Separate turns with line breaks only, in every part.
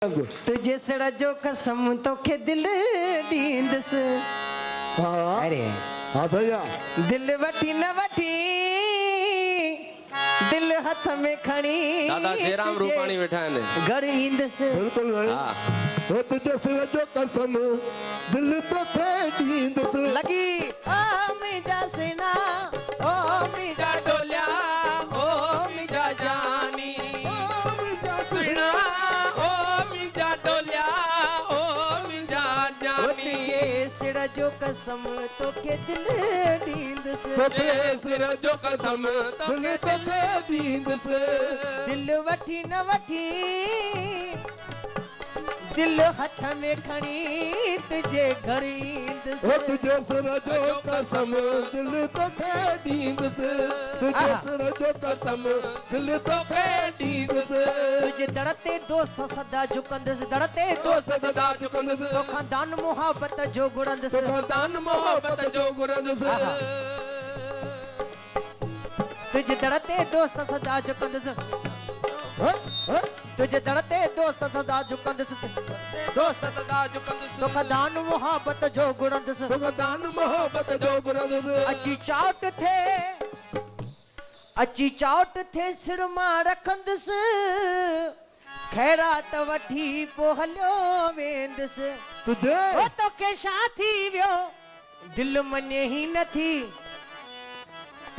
तुझे सड़ा जो कसम तो के दिल दींद से
हाँ
अरे
हाँ भैया
दिल वठी न वठी दिल हथ में खणी
दादा जयराम रूपाणी बैठा है
घर ईंद से
बिल्कुल भाई
हाँ
वो तुझे सिर जो कसम दिल तो थे नींद से
लगी ओ मीजा सिना ओ मीजा
डोलिया ओ मिजा जानी सुना ओ मिजा डोलिया ओ मिजा जानी
तुझे सिर जो कसम तो के दिल दींद से
तुझे सिर जो कसम तो
दिल तो थे नींद से
दिल वठी न वठी दिल हथ में खणी तुझे घर ईंद
वो
से
तुझे सिर जो कसम दिल तो थे नींद से तुझे
आहा।
सिर जो कसम दिल तो थे नींद से
तुझे दड़ते दोस्त सदा झुकंदस दड़ते दोस्त
दोस्त सदा चुकंदस
तो खानदान मोहब्बत जो गुड़ंदस
तो दान मोहब्बत जो गुरंदस
आहा। तुझे दड़ते दोस्त सदा झुकंदस
हाँ? हाँ?
तुझे दड़ते दोस्त सदा झुकंदस
दोस्त सदा चुकंदस
तो खानदान मोहब्बत जो गुड़ंदस
तो दान मोहब्बत जो गुरंदस
अची चाट थे सिर मां रखंदस खैरात वठी पो हलियो वेंदस
तुझे
ओ तो के साथी वियो दिल मने ही नथी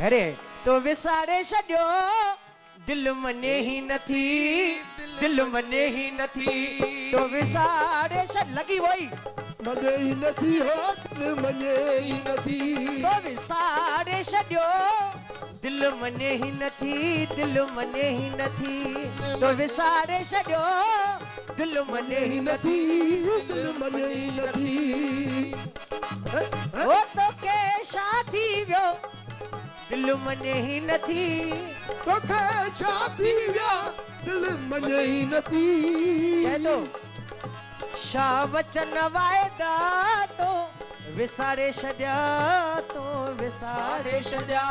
अरे तो विसारे छॾियो दिल मने ही नथी दिल मने ही नथी तो विसारे छॾ लगी वही
मने ही नथी हो दिल मने ही नथी
तो विसारे छॾियो दिल मने ही नथी दिल मने ही नथी तो विसारे छॾियो दिल मने ही नथी
दिल मने ही नथी
ओ तो के साथी वियो दिल मने ही नथी
तोखे शादी विया दिल मने ही नथी
चए तो शाह वचन वायदा तो विसारे छॾिया तो विसारे छॾिया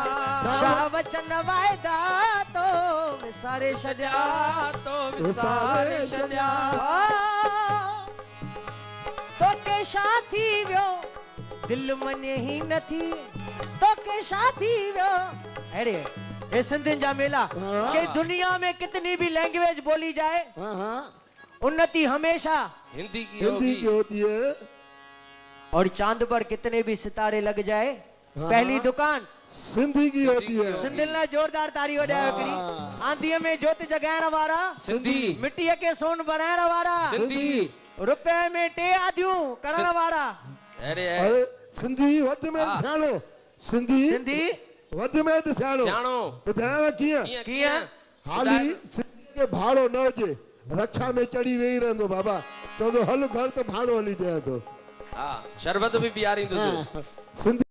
शाह वचन वायदा तो विसारे छॾिया
तो विसारे छॾिया
तो के साथी वियो दिल मने ही नथी तो के साथी वियो अरे ये सिंधियुनि जा मेला
हाँ।
कि दुनिया में कितनी भी लैंग्वेज बोली जाए
हाँ हाँ
उन्नति हमेशा
हिंदी की
हिंदी की
होगी
होती है
और चांद पर कितने भी सितारे लग जाए
हाँ।
पहली दुकान
सिंधी की होती है
सिंधियुनि लाइ जोरदार ताड़ी वॼायो हिकिड़ी
हाँ।
आंधीअ में जोत जगाइण वारा
सिंधी
मिट्टीअ खे सोन बनाइण वारा
सिंधी
रुपए में 2 आदियूं करण वारा
अरे
अरे सिंधी वध में
हाँ।
सियाणो सिंधी
सिंधी
वध में सियाणो
जानो
ॿुधायांव कीअं
कीअं
हाली सिंधी खे भाड़ो न हुजे रक्षा में चढ़ी वेही रहंदो बाबा चवंदो हल घर त भाड़ो हली ॾियां थो
हाँ शरबत भी पियारींदुसि
सिंधी